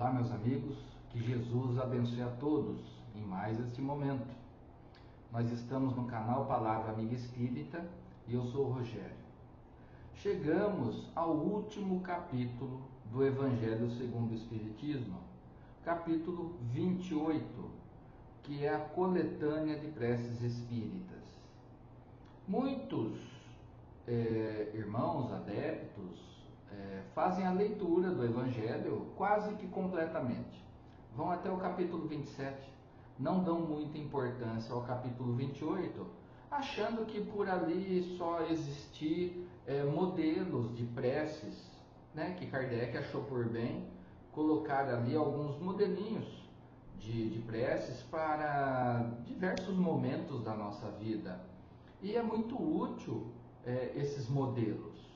Olá, meus amigos, que Jesus abençoe a todos em mais este momento. Nós estamos no canal Palavra Amiga Espírita e eu sou o Rogério. Chegamos ao último capítulo do Evangelho segundo o Espiritismo, capítulo 28, que é a coletânea de preces espíritas. Muitos irmãos adeptos fazem a leitura do Evangelho quase que completamente. Vão até o capítulo 27, não dão muita importância ao capítulo 28, achando que por ali só existir modelos de preces, né, que Kardec achou por bem colocar ali alguns modelinhos de preces para diversos momentos da nossa vida. E é muito útil esses modelos.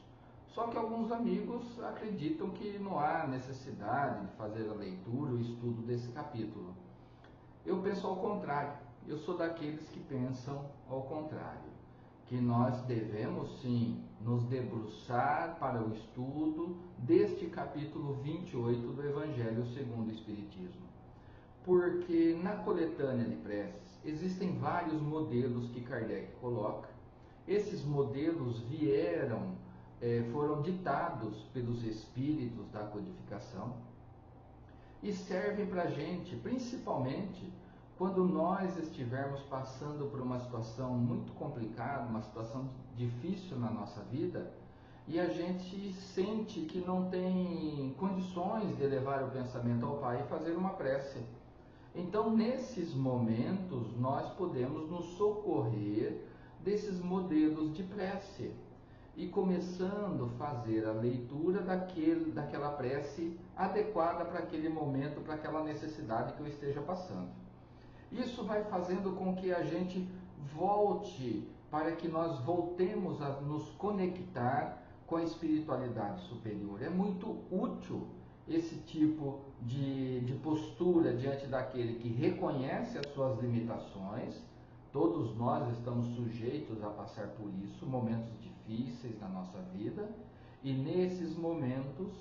Só que alguns amigos acreditam que não há necessidade de fazer a leitura, o estudo desse capítulo. Eu penso ao contrário. Eu sou daqueles que pensam ao contrário. Que nós devemos sim nos debruçar para o estudo deste capítulo 28 do Evangelho segundo o Espiritismo. Porque na coletânea de preces existem vários modelos que Kardec coloca. Esses modelos foram ditados pelos espíritos da codificação e servem para a gente, principalmente quando nós estivermos passando por uma situação muito complicada, uma situação difícil na nossa vida, e a gente sente que não tem condições de elevar o pensamento ao Pai e fazer uma prece. Então, nesses momentos, nós podemos nos socorrer desses modelos de prece e começando a fazer a leitura daquela prece adequada para aquele momento, para aquela necessidade que eu esteja passando. Isso vai fazendo com que a gente volte, para que nós voltemos a nos conectar com a espiritualidade superior. É muito útil esse tipo de postura diante daquele que reconhece as suas limitações. Todos nós estamos sujeitos a passar por isso, momentos difíceis na nossa vida, e nesses momentos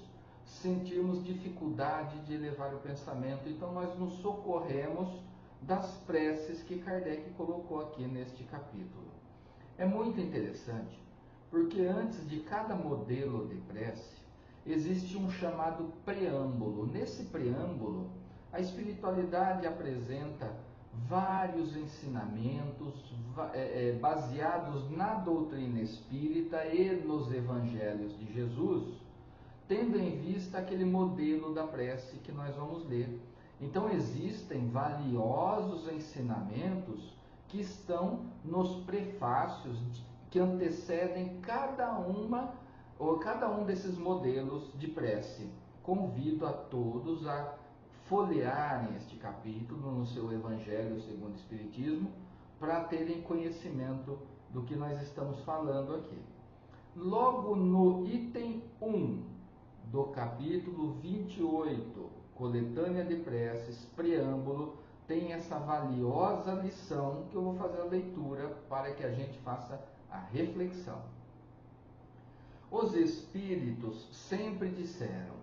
sentirmos dificuldade de elevar o pensamento. Então nós nos socorremos das preces que Kardec colocou aqui neste capítulo. É muito interessante, porque antes de cada modelo de prece, existe um chamado preâmbulo. Nesse preâmbulo, a espiritualidade apresenta vários ensinamentos baseados na doutrina espírita e nos evangelhos de Jesus, tendo em vista aquele modelo da prece que nós vamos ler. Então existem valiosos ensinamentos que estão nos prefácios que antecedem cada um desses modelos de prece. Convido a todos a folhearem este capítulo no seu Evangelho segundo o Espiritismo, para terem conhecimento do que nós estamos falando aqui. Logo no item 1 do capítulo 28, coletânea de preces, preâmbulo, tem essa valiosa lição que eu vou fazer a leitura para que a gente faça a reflexão. Os espíritos sempre disseram: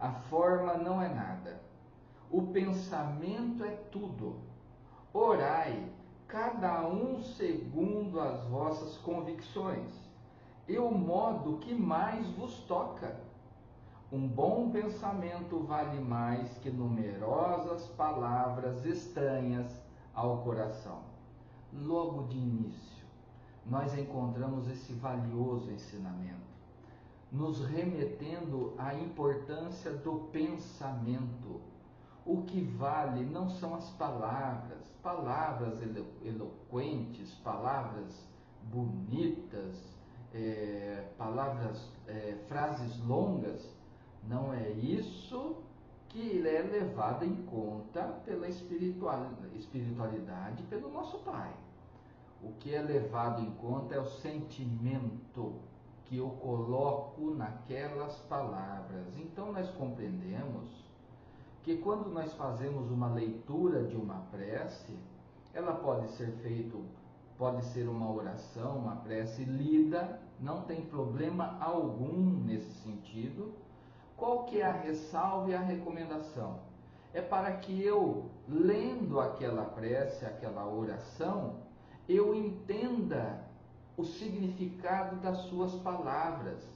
a forma não é nada, o pensamento é tudo. Orai, cada um segundo as vossas convicções, e o modo que mais vos toca. Um bom pensamento vale mais que numerosas palavras estranhas ao coração. Logo de início, nós encontramos esse valioso ensinamento, nos remetendo à importância do pensamento. O que vale não são as palavras eloquentes, palavras bonitas, frases longas. Não é isso que é levado em conta pela espiritualidade, pelo nosso Pai. O que é levado em conta é o sentimento que eu coloco naquelas palavras. Então nós compreendemos que quando nós fazemos uma leitura de uma prece, ela pode ser uma oração, uma prece lida, não tem problema algum nesse sentido, Qual que é a ressalva e a recomendação? É para que eu, lendo aquela prece, aquela oração, eu entenda o significado das suas palavras.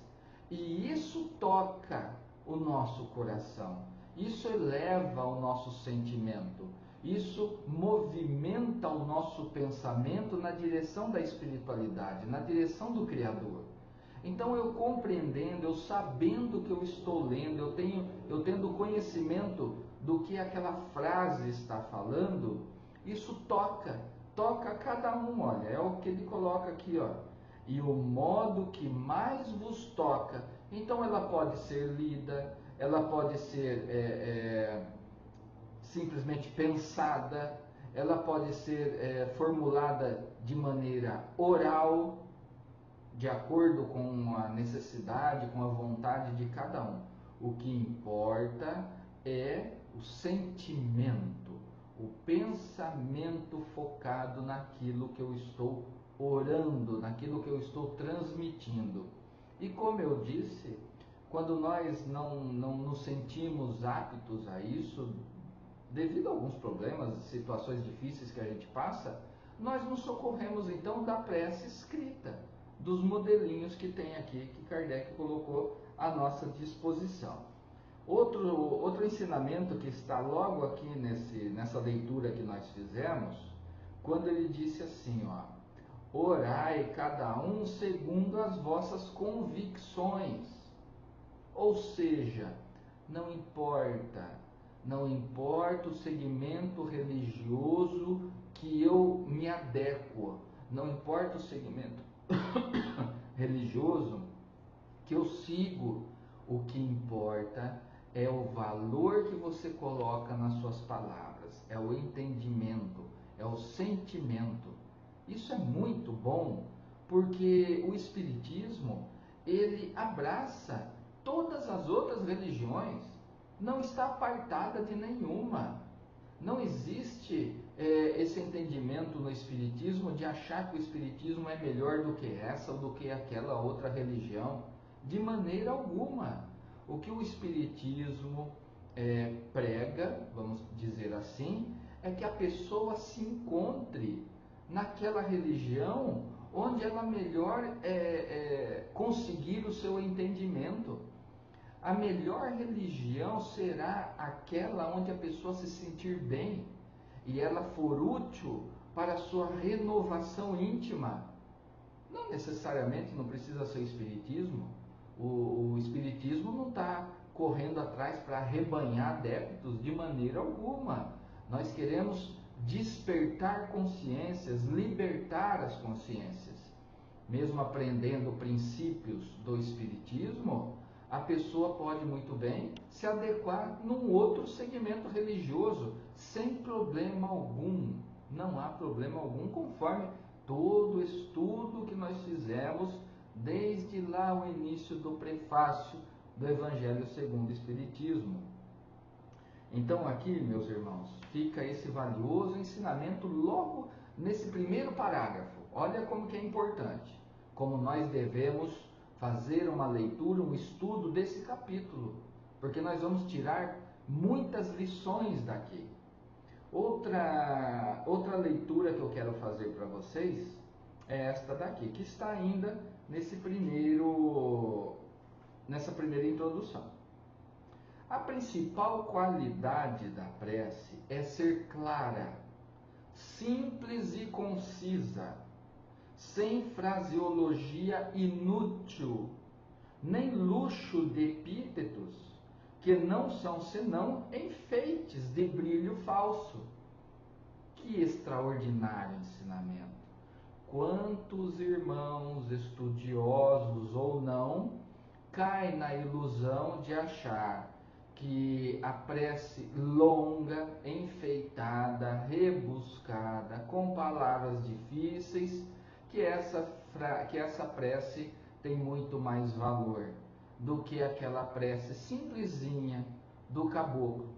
E isso toca o nosso coração, isso eleva o nosso sentimento, isso movimenta o nosso pensamento na direção da espiritualidade, na direção do Criador. Então eu compreendendo, eu sabendo o que eu estou lendo, eu tendo conhecimento do que aquela frase está falando, isso toca cada um, olha, é o que ele coloca aqui, ó. E o modo que mais vos toca. Então ela pode ser lida, ela pode ser simplesmente pensada, ela pode ser formulada de maneira oral, de acordo com a necessidade, com a vontade de cada um. O que importa é o sentimento, o pensamento focado naquilo que eu estou orando, naquilo que eu estou transmitindo. E como eu disse, quando nós não nos sentimos aptos a isso, devido a alguns problemas, situações difíceis que a gente passa, nós nos socorremos então da prece escrita, dos modelinhos que tem aqui, que Kardec colocou à nossa disposição. Outro ensinamento que está logo aqui nessa leitura que nós fizemos, quando ele disse assim, ó, orai cada um segundo as vossas convicções. Ou seja, não importa o segmento religioso que eu me adequo, não importa o segmento religioso que eu sigo, o que importa é o valor que você coloca nas suas palavras, é o entendimento, é o sentimento. Isso é muito bom, porque o Espiritismo, ele abraça todas as outras religiões, não está apartada de nenhuma. Não existe esse entendimento no Espiritismo de achar que o Espiritismo é melhor do que essa ou do que aquela outra religião. De maneira alguma. O que o Espiritismo prega, vamos dizer assim, é que a pessoa se encontre naquela religião onde ela melhor conseguir o seu entendimento. A melhor religião será aquela onde a pessoa se sentir bem e ela for útil para a sua renovação íntima. Não necessariamente não precisa ser espiritismo. O espiritismo não está correndo atrás para arrebanhar adeptos de maneira alguma. Nós queremos despertar consciências, libertar as consciências. Mesmo aprendendo princípios do espiritismo, a pessoa pode muito bem se adequar num outro segmento religioso, sem problema algum. Não há problema algum, conforme todo o estudo que nós fizemos desde lá o início do prefácio do Evangelho segundo o Espiritismo. Então aqui, meus irmãos, fica esse valioso ensinamento logo nesse primeiro parágrafo. Olha como que é importante, como nós devemos fazer uma leitura, um estudo desse capítulo, porque nós vamos tirar muitas lições daqui. Outra leitura que eu quero fazer para vocês é esta daqui, que está ainda nessa primeira introdução. A principal qualidade da prece é ser clara, simples e concisa, sem fraseologia inútil, nem luxo de epítetos, que não são senão enfeites de brilho falso. Que extraordinário ensinamento! Quantos irmãos, estudiosos ou não, caem na ilusão de achar que a prece longa, enfeitada, rebuscada, com palavras difíceis, que essa prece tem muito mais valor do que aquela prece simplesinha do caboclo.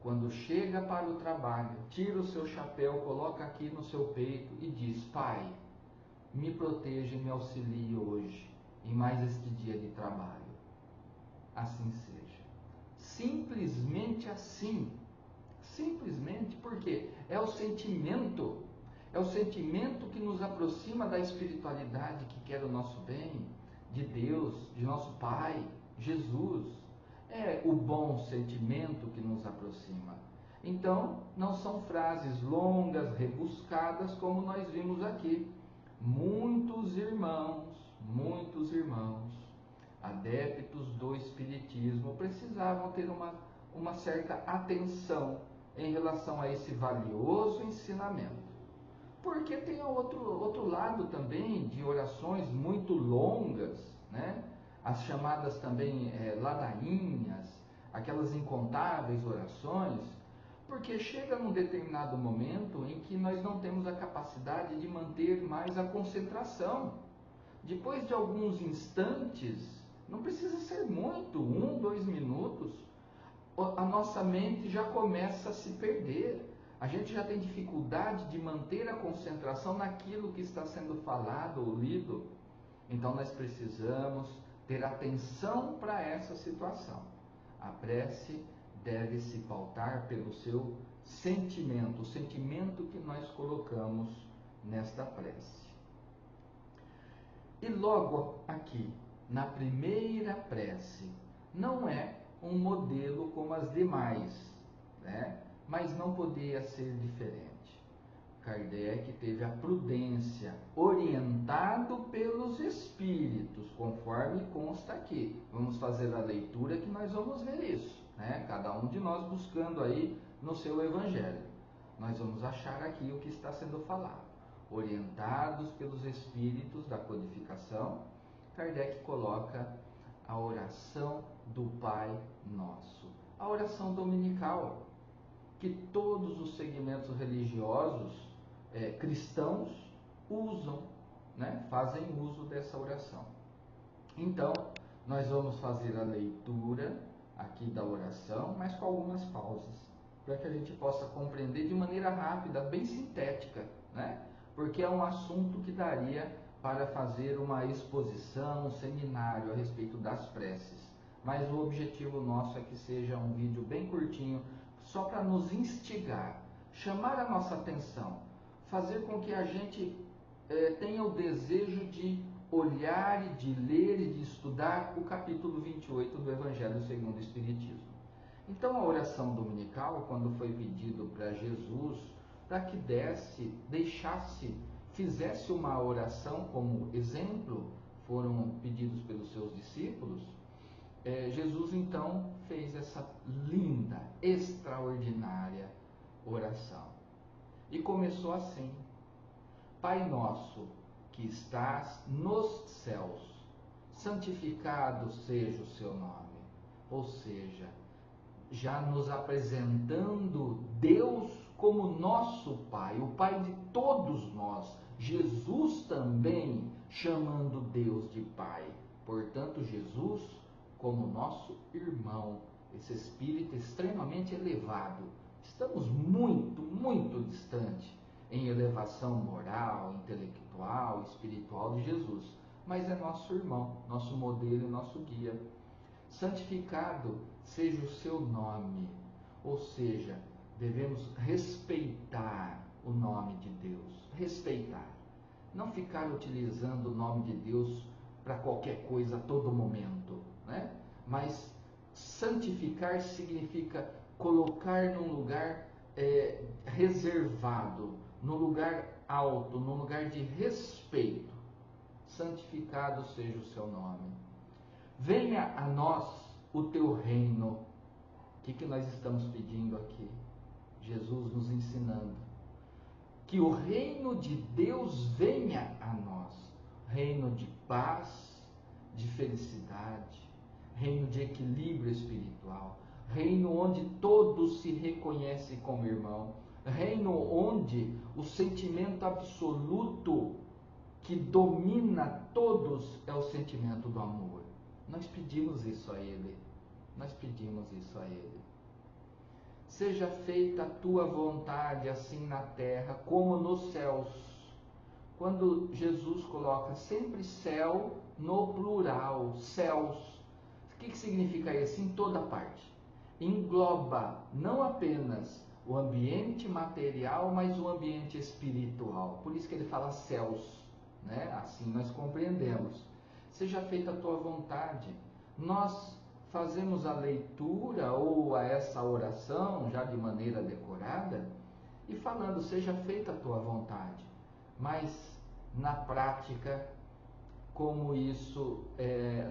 Quando chega para o trabalho, tira o seu chapéu, coloca aqui no seu peito e diz: Pai, me proteja e me auxilie hoje em mais este dia de trabalho. Assim seja. simplesmente assim. Simplesmente porque é o sentimento que nos aproxima da espiritualidade que quer o nosso bem, de Deus, de nosso Pai, Jesus. É o bom sentimento que nos aproxima. Então, não são frases longas, rebuscadas, como nós vimos aqui. Muitos irmãos, adeptos do Espiritismo, precisavam ter uma certa atenção em relação a esse valioso ensinamento. Porque tem outro lado também de orações muito longas, né? As chamadas também ladainhas, aquelas incontáveis orações, porque chega num determinado momento em que nós não temos a capacidade de manter mais a concentração. Depois de alguns instantes, não precisa ser muito, 1, 2 minutos, a nossa mente já começa a se perder. A gente já tem dificuldade de manter a concentração naquilo que está sendo falado ou lido. Então nós precisamos ter atenção para essa situação. A prece deve se pautar pelo seu sentimento, o sentimento que nós colocamos nesta prece. E logo aqui, na primeira prece, não é um modelo como as demais, né? Mas não podia ser diferente. Kardec teve a prudência, orientado pelos espíritos, conforme consta aqui. Vamos fazer a leitura que nós vamos ver isso, né? Cada um de nós buscando aí no seu evangelho. Nós vamos achar aqui o que está sendo falado. Orientados pelos espíritos da codificação, Kardec coloca a oração do Pai Nosso, a oração dominical, que todos os segmentos religiosos cristãos usam, né? Fazem uso dessa oração. Então, nós vamos fazer a leitura aqui da oração, mas com algumas pausas, para que a gente possa compreender de maneira rápida, bem sintética, né? Porque é um assunto que daria para fazer uma exposição, um seminário a respeito das preces. Mas o objetivo nosso é que seja um vídeo bem curtinho, só para nos instigar, chamar a nossa atenção, fazer com que a gente tenha o desejo de olhar e de ler e de estudar o capítulo 28 do Evangelho segundo o Espiritismo. Então a oração dominical, quando foi pedido para Jesus, para que fizesse uma oração como exemplo, foram pedidos pelos seus discípulos, Jesus então fez essa linda, extraordinária oração. E começou assim: Pai nosso que estás nos céus, santificado seja o seu nome. Ou seja, já nos apresentando Deus como nosso Pai, o Pai de todos nós. Jesus também chamando Deus de Pai. Portanto, Jesus como nosso irmão, esse espírito extremamente elevado. Estamos muito distante em elevação moral, intelectual, espiritual de Jesus, mas é nosso irmão, nosso modelo e nosso guia. Santificado seja o seu nome, ou seja, devemos respeitar o nome de Deus, respeitar, não ficar utilizando o nome de Deus para qualquer coisa a todo momento, né? Mas santificar significa colocar num lugar reservado, num lugar alto, num lugar de respeito. Santificado seja o seu nome. Venha a nós o teu reino. O que nós estamos pedindo aqui? Jesus nos ensinando que o reino de Deus venha a nós. Reino de paz, de felicidade, reino de equilíbrio espiritual, reino onde todos se reconhecem como irmão, reino onde o sentimento absoluto que domina todos é o sentimento do amor. Nós pedimos isso a Ele. Nós pedimos isso a Ele. Seja feita a tua vontade, assim na terra como nos céus. Quando Jesus coloca sempre céu no plural, céus. O que significa isso? Em toda parte. engloba não apenas o ambiente material, mas o ambiente espiritual. Por isso que ele fala céus, né? Assim nós compreendemos. Seja feita a tua vontade. Nós fazemos a leitura ou a essa oração já de maneira decorada e falando, seja feita a tua vontade. Mas na prática, como isso,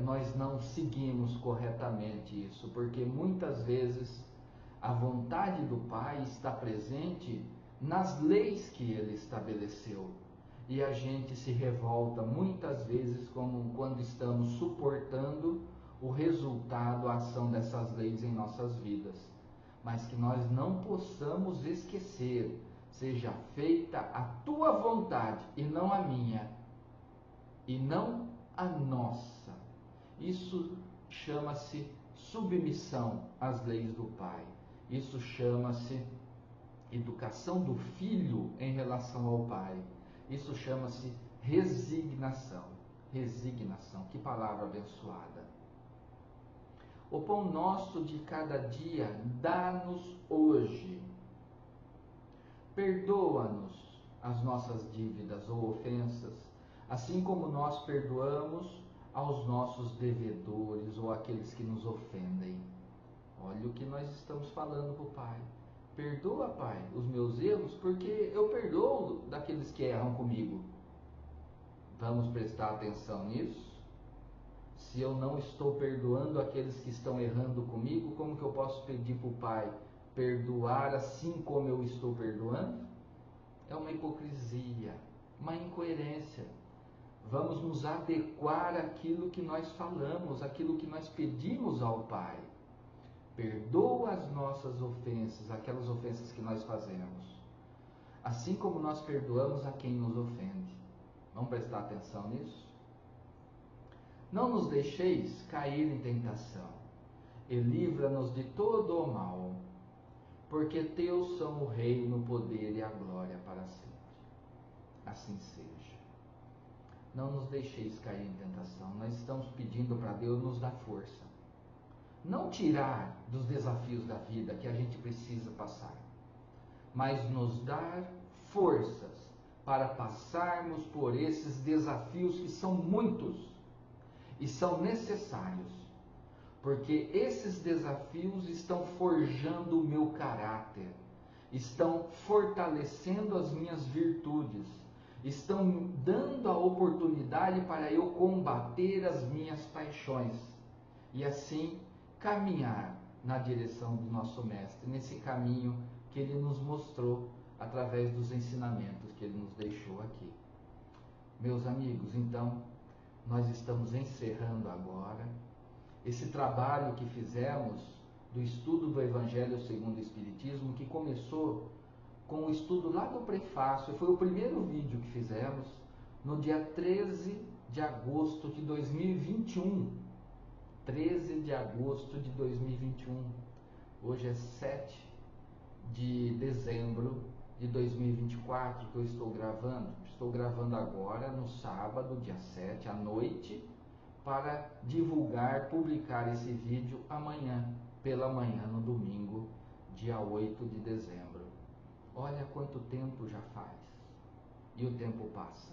nós não seguimos corretamente isso, porque muitas vezes a vontade do Pai está presente nas leis que Ele estabeleceu. E a gente se revolta muitas vezes como quando estamos suportando o resultado, a ação dessas leis em nossas vidas. Mas que nós não possamos esquecer, seja feita a tua vontade e não a minha, e não a nossa. Isso chama-se submissão às leis do Pai. Isso chama-se educação do filho em relação ao Pai. Isso chama-se resignação. Resignação, que palavra abençoada. O pão nosso de cada dia dá-nos hoje. Perdoa-nos as nossas dívidas ou ofensas, assim como nós perdoamos aos nossos devedores ou aqueles que nos ofendem. Olha o que nós estamos falando para o Pai. Perdoa, Pai, os meus erros, porque eu perdoo daqueles que erram comigo. Vamos prestar atenção nisso? Se eu não estou perdoando aqueles que estão errando comigo, como que eu posso pedir para o Pai perdoar assim como eu estou perdoando? É uma hipocrisia, uma incoerência. Vamos nos adequar àquilo que nós falamos, àquilo que nós pedimos ao Pai. Perdoa as nossas ofensas, aquelas ofensas que nós fazemos, assim como nós perdoamos a quem nos ofende. Vamos prestar atenção nisso? Não nos deixeis cair em tentação, e livra-nos de todo o mal, porque teus são o reino, o poder e a glória para sempre. Assim seja. Não nos deixeis cair em tentação. Nós estamos pedindo para Deus nos dar força. Não tirar dos desafios da vida que a gente precisa passar, mas nos dar forças para passarmos por esses desafios que são muitos e são necessários, porque esses desafios estão forjando o meu caráter, estão fortalecendo as minhas virtudes, estão dando a oportunidade para eu combater as minhas paixões e assim caminhar na direção do nosso Mestre, nesse caminho que Ele nos mostrou através dos ensinamentos que Ele nos deixou aqui. Meus amigos, então, nós estamos encerrando agora esse trabalho que fizemos do estudo do Evangelho segundo o Espiritismo, que começou com o estudo lá do prefácio. Foi o primeiro vídeo que fizemos no dia 13 de agosto de 2021. 13 de agosto de 2021. Hoje é 7 de dezembro de 2024 que eu estou gravando. Estou gravando agora no sábado, dia 7, à noite, para divulgar, publicar esse vídeo amanhã, pela manhã, no domingo, dia 8 de dezembro. Olha quanto tempo já faz. E o tempo passa.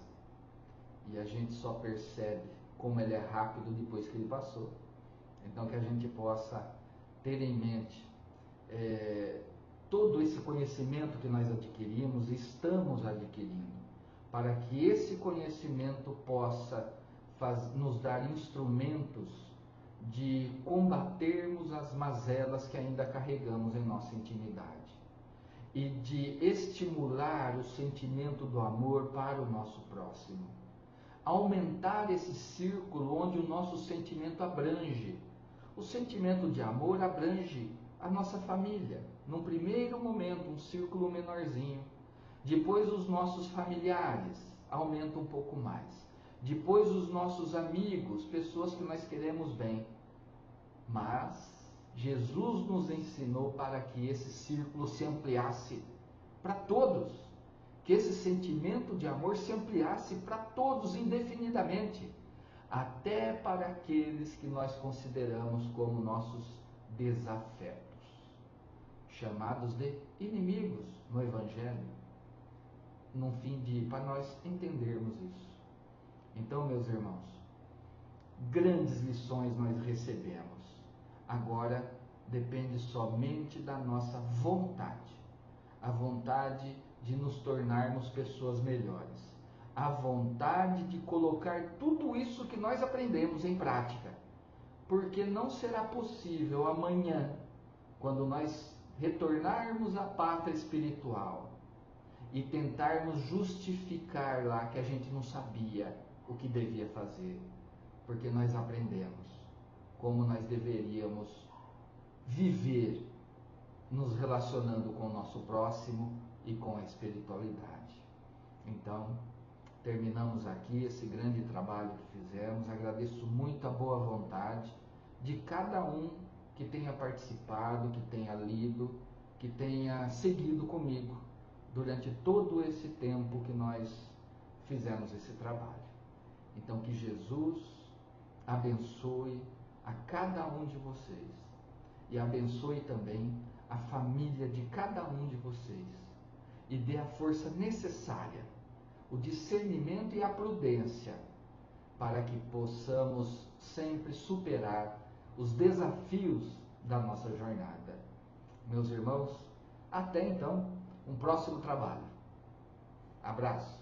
E a gente só percebe como ele é rápido depois que ele passou. Então que a gente possa ter em mente todo esse conhecimento que nós adquirimos, estamos adquirindo, para que esse conhecimento possa nos dar instrumentos de combatermos as mazelas que ainda carregamos em nossa intimidade e de estimular o sentimento do amor para o nosso próximo, aumentar esse círculo onde o nosso sentimento abrange. O sentimento de amor abrange a nossa família, num primeiro momento um círculo menorzinho, depois os nossos familiares, aumenta um pouco mais, depois os nossos amigos, pessoas que nós queremos bem. Mas Jesus nos ensinou para que esse círculo se ampliasse para todos, que esse sentimento de amor se ampliasse para todos indefinidamente, até para aqueles que nós consideramos como nossos desafetos. chamados de inimigos no Evangelho, num fim para nós entendermos isso. Então, meus irmãos, grandes lições nós recebemos. Agora depende somente da nossa vontade. A vontade de nos tornarmos pessoas melhores. A vontade de colocar tudo isso que nós aprendemos em prática. Porque não será possível amanhã, quando nós retornarmos à pátria espiritual e tentarmos justificar lá que a gente não sabia o que devia fazer, porque nós aprendemos como nós deveríamos viver nos relacionando com o nosso próximo e com a espiritualidade. Então, terminamos aqui esse grande trabalho que fizemos. Agradeço muito a boa vontade de cada um que tenha participado, que tenha lido, que tenha seguido comigo durante todo esse tempo que nós fizemos esse trabalho. Então, que Jesus abençoe a cada um de vocês e abençoe também a família de cada um de vocês e dê a força necessária, o discernimento e a prudência para que possamos sempre superar os desafios da nossa jornada. Meus irmãos, até então, um próximo trabalho. Abraço.